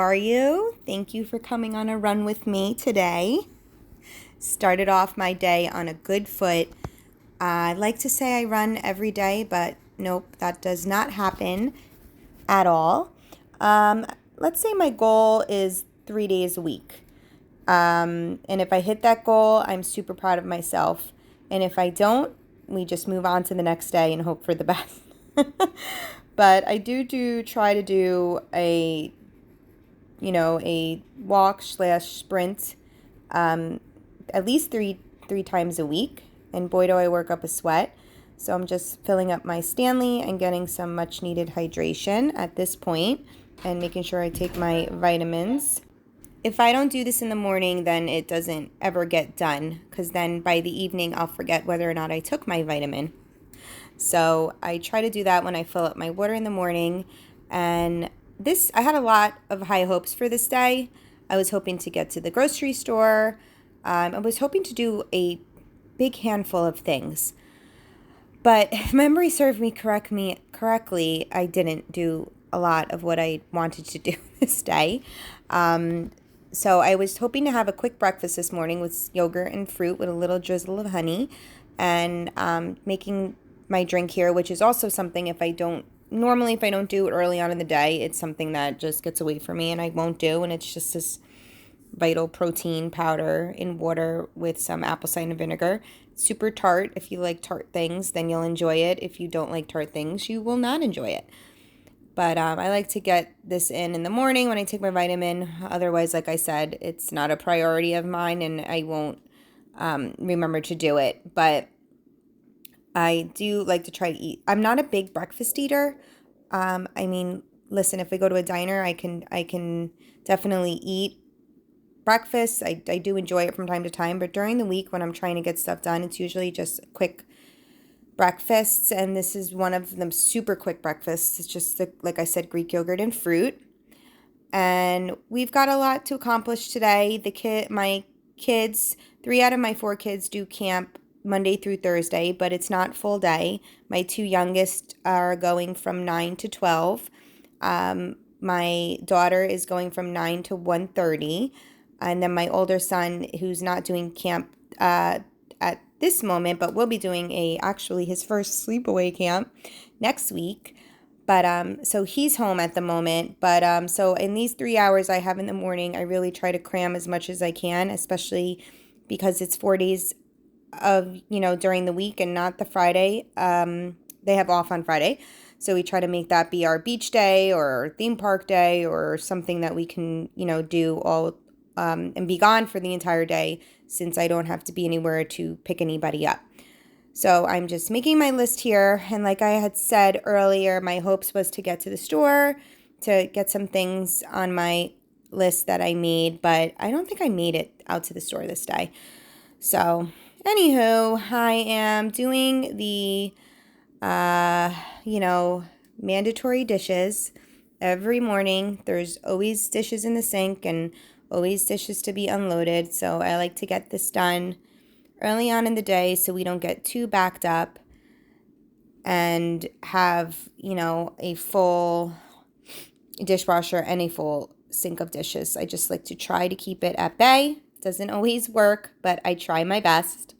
are you? Thank you for coming on a run with me today. Started off my day on a good foot. I like to say I run every day, but nope, that does not happen at all. Let's say my goal is 3 days a week. And if I hit that goal, I'm super proud of myself. And if I don't, we just move on to the next day and hope for the best. But I do try to do a walk slash sprint, at least three times a week. And boy, do I work up a sweat. So I'm just filling up my Stanley and getting some much needed hydration at this point and making sure I take my vitamins. If I don't do this in the morning, then it doesn't ever get done, because then by the evening I'll forget whether or not I took my vitamin. So I try to do that when I fill up my water in the morning. And I had a lot of high hopes for this day. I was hoping to get to the grocery store. I was hoping to do a big handful of things. But if memory served me correctly, I didn't do a lot of what I wanted to do this day. So I was hoping to have a quick breakfast this morning with yogurt and fruit with a little drizzle of honey, and making my drink here, which is also something if I don't do it early on in the day, it's something that just gets away from me and I won't do. And it's just this vital protein powder in water with some apple cider vinegar. It's super tart. If you like tart things, then you'll enjoy it. If you don't like tart things, you will not enjoy it. But I like to get this in the morning when I take my vitamin. Otherwise, like I said, it's not a priority of mine and I won't remember to do it. But I do like to try to eat. I'm not a big breakfast eater. Listen, if we go to a diner, I can definitely eat breakfast. I do enjoy it from time to time. But during the week when I'm trying to get stuff done, it's usually just quick breakfasts, and this is one of them, super quick breakfasts. It's just like I said, Greek yogurt and fruit. And we've got a lot to accomplish today. My kids, 3 out of my 4 kids do camp Monday through Thursday, but it's not full day. My 2 youngest are going from 9 to 12. My daughter is going from 9 to 1:30, and then my older son, who's not doing camp at this moment, but will be doing actually his first sleepaway camp next week. But so he's home at the moment. But so in these 3 hours I have in the morning, I really try to cram as much as I can, especially because it's 4 days of during the week and not the Friday. They have off on Friday, so we try to make that be our beach day or theme park day or something that we can do all and be gone for the entire day, since I don't have to be anywhere to pick anybody up. So I'm just making my list here. And like I had said earlier, my hopes was to get to the store to get some things on my list that I made, but I don't think I made it out to the store this day. So anywho, I am doing the, mandatory dishes every morning. There's always dishes in the sink and always dishes to be unloaded. So I like to get this done early on in the day so we don't get too backed up and have, a full dishwasher and a full sink of dishes. I just like to try to keep it at bay. Doesn't always work, but I try my best.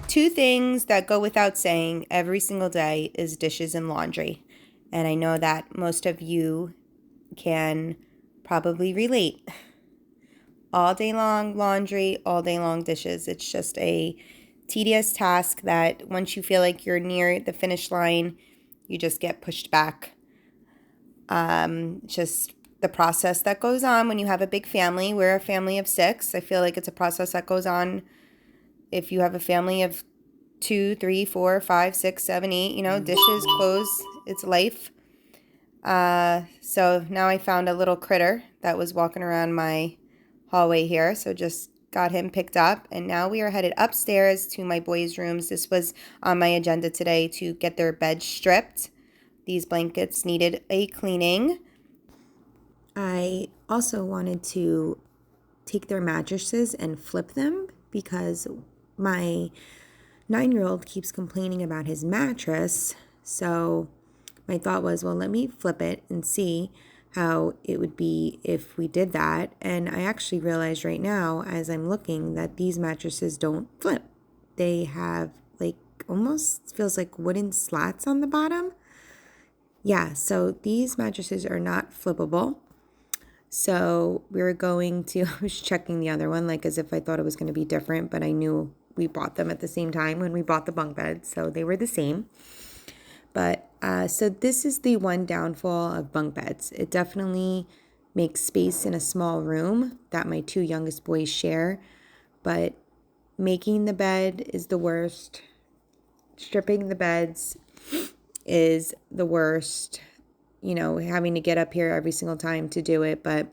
Two things that go without saying every single day is dishes and laundry. And I know that most of you can probably relate. All day long laundry, all day long dishes. It's just a tedious task that once you feel like you're near the finish line, you just get pushed back. Just the process that goes on when you have a big family. We're a family of 6. I feel like it's a process that goes on if you have a family of 2, 3, 4, 5, 6, 7, 8, dishes, clothes, it's life. So now I found a little critter that was walking around my hallway here. So just got him picked up. And now we are headed upstairs to my boys' rooms. This was on my agenda today to get their beds stripped. These blankets needed a cleaning. I also wanted to take their mattresses and flip them because my 9-year-old keeps complaining about his mattress. So my thought was, well, let me flip it and see how it would be if we did that. And I actually realized right now, as I'm looking, that these mattresses don't flip. They have like almost feels like wooden slats on the bottom. Yeah, so these mattresses are not flippable. So we were going to, I was checking the other one, like as if I thought it was going to be different, but I knew we bought them at the same time when we bought the bunk beds, so they were the same. But so this is the one downfall of bunk beds. It definitely makes space in a small room that my 2 youngest boys share, but making the bed is the worst. Stripping the beds is the worst. Having to get up here every single time to do it, but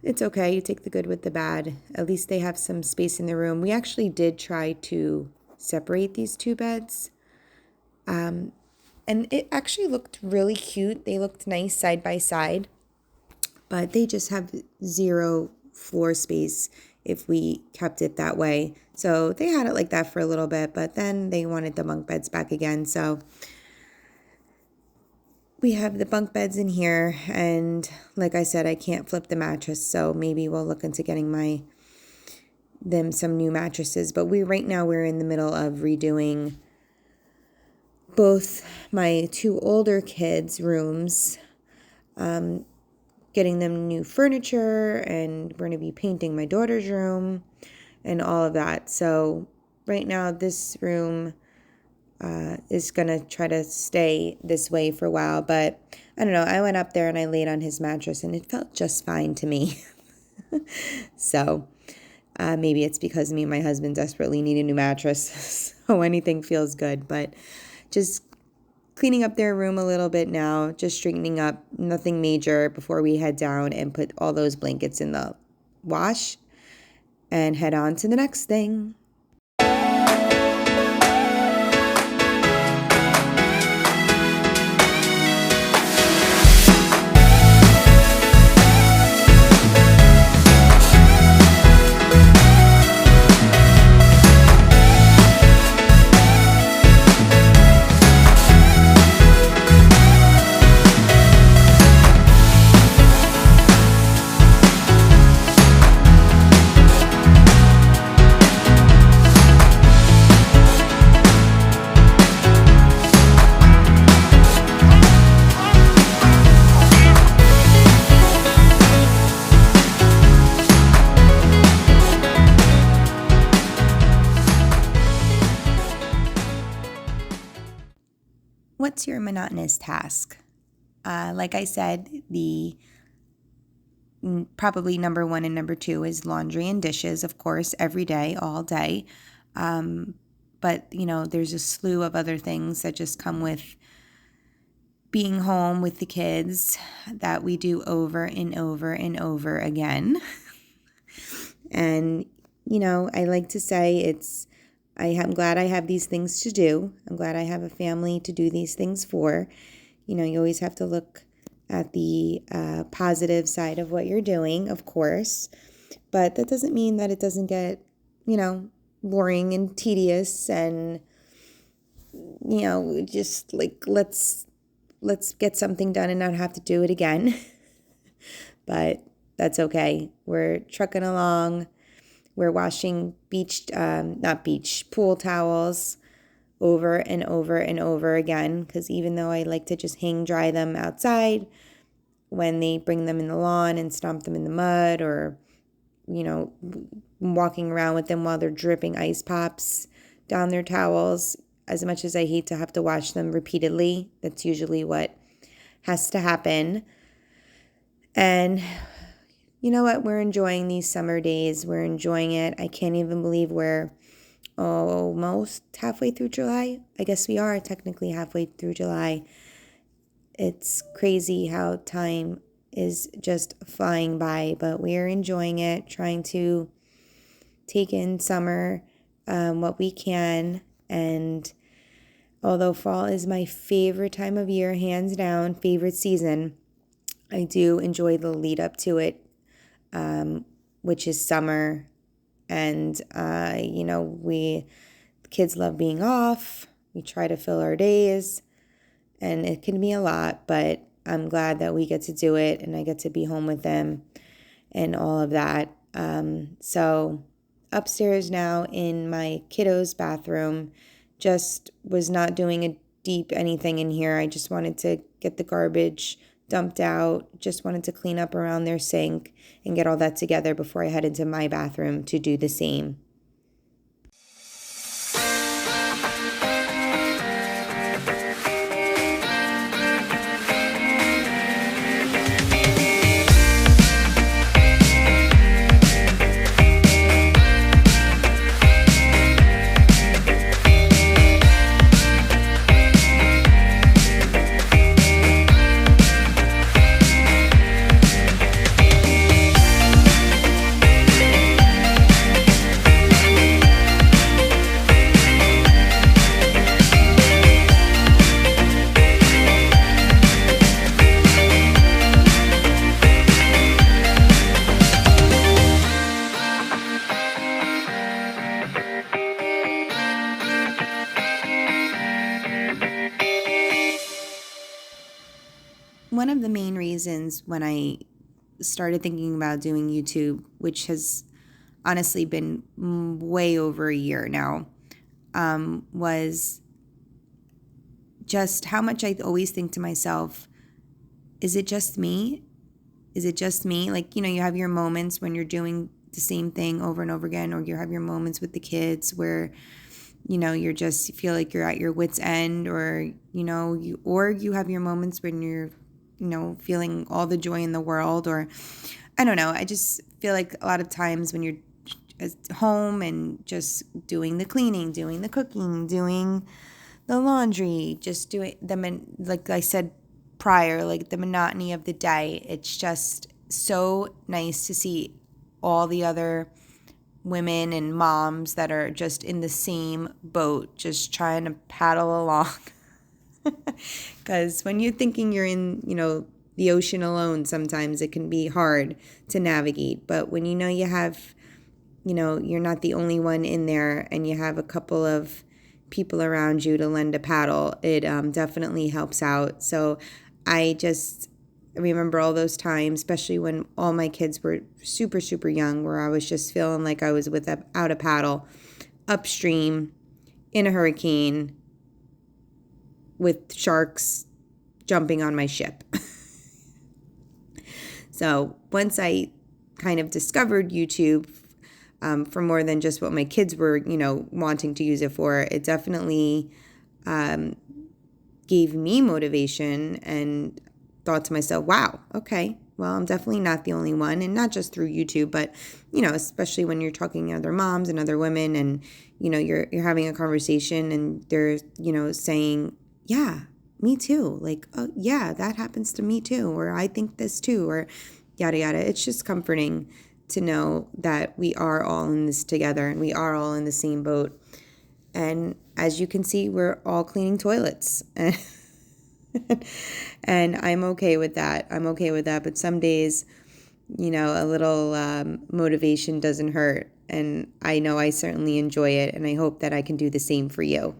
it's okay. You take the good with the bad. At least they have some space in the room. We actually did try to separate these 2 beds. And it actually looked really cute. They looked nice side by side, but they just have 0 floor space if we kept it that way. So they had it like that for a little bit, but then they wanted the bunk beds back again. So we have the bunk beds in here, and like I said, I can't flip the mattress, so maybe we'll look into getting them some new mattresses. But right now we're in the middle of redoing both my 2 older kids' rooms, getting them new furniture, and we're going to be painting my daughter's room and all of that. So right now this room is going to try to stay this way for a while. But I don't know. I went up there and I laid on his mattress and it felt just fine to me. So maybe it's because me and my husband desperately need a new mattress. So anything feels good. But just cleaning up their room a little bit now. Just straightening up. Nothing major before we head down and put all those blankets in the wash and head on to the next thing. What's your monotonous task? Like I said, the probably number 1 and number 2 is laundry and dishes, of course, every day, all day. But, there's a slew of other things that just come with being home with the kids that we do over and over and over again. And, I like to say I'm glad I have these things to do. I'm glad I have a family to do these things for. You always have to look at the positive side of what you're doing, of course. But that doesn't mean that it doesn't get, boring and tedious and, just like let's get something done and not have to do it again. But that's okay. We're trucking along. We're washing pool towels over and over and over again, because even though I like to just hang dry them outside, when they bring them in the lawn and stomp them in the mud, or, walking around with them while they're dripping ice pops down their towels, as much as I hate to have to wash them repeatedly, that's usually what has to happen. And you know what? We're enjoying these summer days. We're enjoying it. I can't even believe we're almost halfway through July. I guess we are technically halfway through July. It's crazy how time is just flying by, but we are enjoying it, trying to take in summer what we can. And although fall is my favorite time of year, hands down, favorite season, I do enjoy the lead up to it, which is summer. And, the kids love being off. We try to fill our days, and it can be a lot, but I'm glad that we get to do it and I get to be home with them and all of that. So upstairs now in my kiddo's bathroom, just was not doing a deep anything in here. I just wanted to get the garbage dumped out, just wanted to clean up around their sink and get all that together before I head into my bathroom to do the same. One of the main reasons when I started thinking about doing YouTube, which has honestly been way over a year now, was just how much I always think to myself, is it just me? Is it just me? Like, you have your moments when you're doing the same thing over and over again, or you have your moments with the kids where, you're just feel like you're at your wit's end, or, you have your moments when you're feeling all the joy in the world, or I don't know. I just feel like a lot of times when you're at home and just doing the cleaning, doing the cooking, doing the laundry, just doing them, like I said prior, like the monotony of the day, it's just so nice to see all the other women and moms that are just in the same boat, just trying to paddle along. Because when you're thinking you're in, the ocean alone, sometimes it can be hard to navigate. But when you have, you're not the only one in there and you have a couple of people around you to lend a paddle, it definitely helps out. So I just remember all those times, especially when all my kids were super, super young, where I was just feeling like I was without a paddle, upstream, in a hurricane, with sharks jumping on my ship. So once I kind of discovered YouTube for more than just what my kids were, wanting to use it for, it definitely gave me motivation and thought to myself, wow, okay, well, I'm definitely not the only one. And not just through YouTube, but, especially when you're talking to other moms and other women and, you're having a conversation and they're, saying, yeah, me too. Like, oh, yeah, that happens to me too. Or I think this too, or yada, yada. It's just comforting to know that we are all in this together and we are all in the same boat. And as you can see, we're all cleaning toilets. And I'm okay with that. But some days, a little motivation doesn't hurt. And I know I certainly enjoy it. And I hope that I can do the same for you.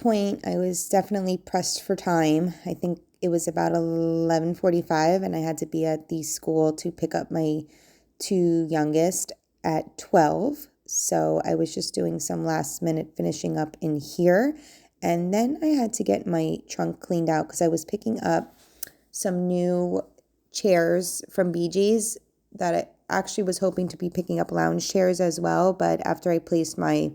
point, I was definitely pressed for time. I think it was about 11:45, and I had to be at the school to pick up my two youngest at 12. So I was just doing some last minute finishing up in here. And then I had to get my trunk cleaned out because I was picking up some new chairs from BG's that I actually was hoping to be picking up lounge chairs as well. But after I placed my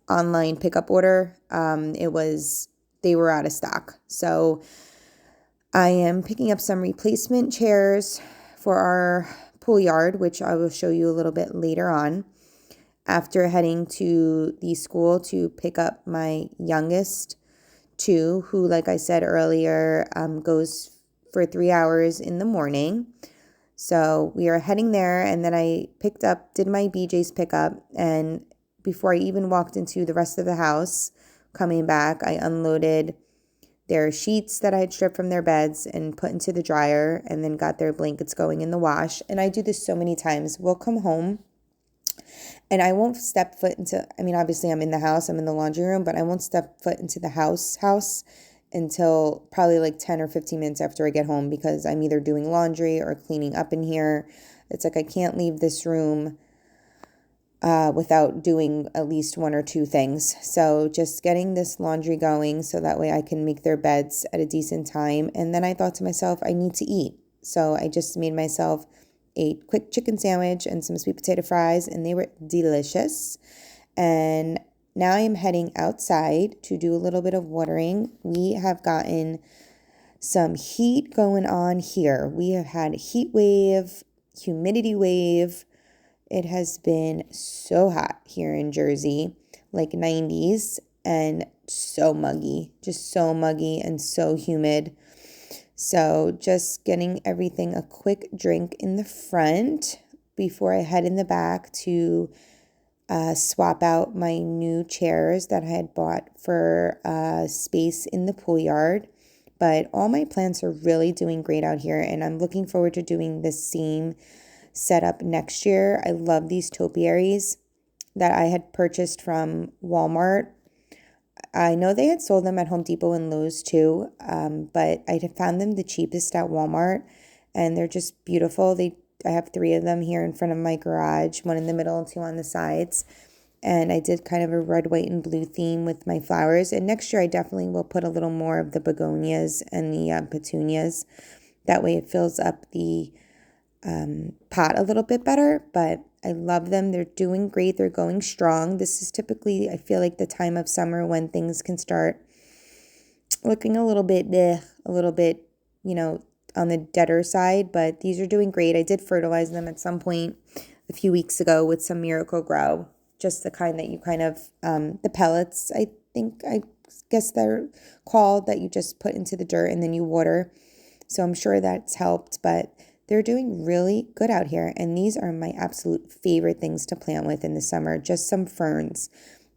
online pickup order, they were out of stock. So I am picking up some replacement chairs for our pool yard, which I will show you a little bit later on, after heading to the school to pick up my youngest two, who, like I said earlier, goes for 3 hours in the morning. So we are heading there, and then I did my BJ's pickup, and before I even walked into the rest of the house, coming back, I unloaded their sheets that I had stripped from their beds and put into the dryer, and then got their blankets going in the wash. And I do this so many times. We'll come home and I won't step foot into, I mean, obviously I'm in the house, I'm in the laundry room, but I won't step foot into the house until probably like 10 or 15 minutes after I get home, because I'm either doing laundry or cleaning up in here. It's like I can't leave this room without doing at least one or two things. So just getting this laundry going so that way I can make their beds at a decent time. And then I thought to myself, I need to eat. So I just made myself a quick chicken sandwich and some sweet potato fries, and they were delicious. And now I'm heading outside to do a little bit of watering. We have gotten some heat going on here. We have had a heat wave, humidity wave. It has been so hot here in Jersey, like 90s, and so muggy, just so muggy and so humid. So just getting everything a quick drink in the front before I head in the back to swap out my new chairs that I had bought for space in the pool yard. But all my plants are really doing great out here, and I'm looking forward to doing the same setup next year. I love these topiaries that I had purchased from Walmart. I know they had sold them at Home Depot and Lowe's too, but I had found them the cheapest at Walmart, and they're just beautiful. I have 3 of them here in front of my garage, 1 in the middle and 2 on the sides. And I did kind of a red, white, and blue theme with my flowers. And next year I definitely will put a little more of the begonias and the petunias. That way it fills up the pot a little bit better. But I love them. They're doing great. They're going strong. This is typically, I feel like, the time of summer when things can start looking a little bit, on the deader side. But these are doing great. I did fertilize them at some point a few weeks ago with some Miracle Grow. Just the kind that you kind of, the pellets, I guess they're called, that you just put into the dirt and then you water. So I'm sure that's helped, but they're doing really good out here. And these are my absolute favorite things to plant with in the summer, just some ferns.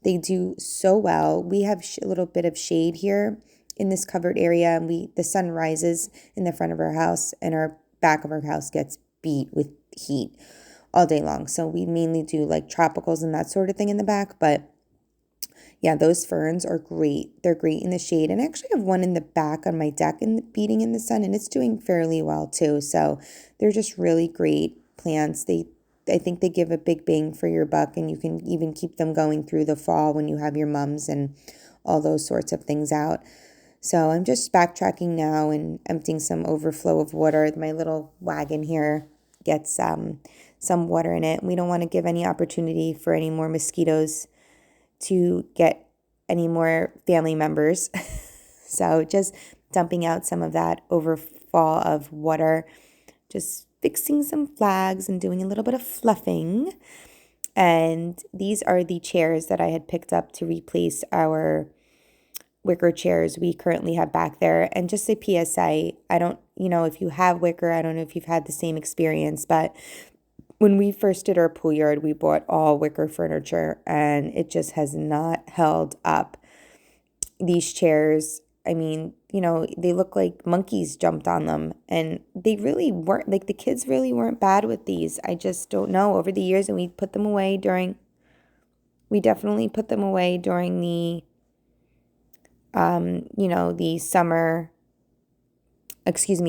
They do so well. We have a little bit of shade here in this covered area, and the sun rises in the front of our house, and our back of our house gets beat with heat all day long. So we mainly do like tropicals and that sort of thing in the back. But yeah, those ferns are great. They're great in the shade. And I actually have one in the back on my deck and beating in the sun, and it's doing fairly well too. So they're just really great plants. I think they give a big bang for your buck, and you can even keep them going through the fall when you have your mums and all those sorts of things out. So I'm just backtracking now and emptying some overflow of water. My little wagon here gets some water in it. We don't want to give any opportunity for any more mosquitoes to get any more family members. So just dumping out some of that overfall of water, just fixing some flags and doing a little bit of fluffing. And these are the chairs that I had picked up to replace our wicker chairs we currently have back there. And just a PSA, I don't, if you have wicker, I don't know if you've had the same experience, but when we first did our pool yard, we bought all wicker furniture, and it just has not held up. These chairs, I mean, they look like monkeys jumped on them, and they really weren't, like, the kids really weren't bad with these. I just don't know. Over the years, and we definitely put them away during the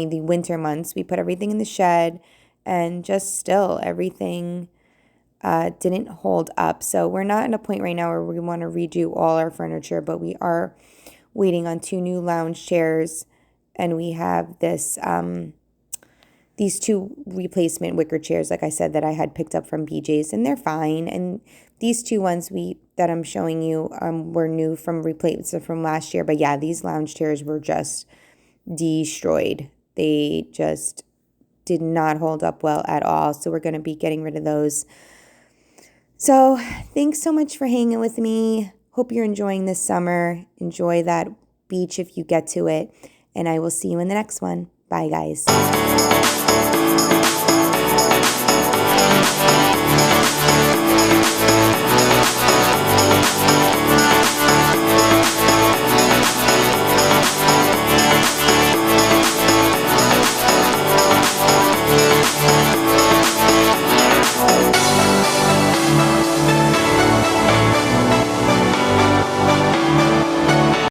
the winter months. We put everything in the shed, and just still everything didn't hold up. So we're not in a point right now where we want to redo all our furniture, but we are waiting on 2 new lounge chairs, and we have these 2 replacement wicker chairs, like I said, that I had picked up from BJ's, and they're fine. And these 2 ones that I'm showing you were new from replacement from last year. But yeah, these lounge chairs were just destroyed. They just did not hold up well at all. So we're going to be getting rid of those. So thanks so much for hanging with me. Hope you're enjoying this summer. Enjoy that beach if you get to it. And I will see you in the next one. Bye, guys.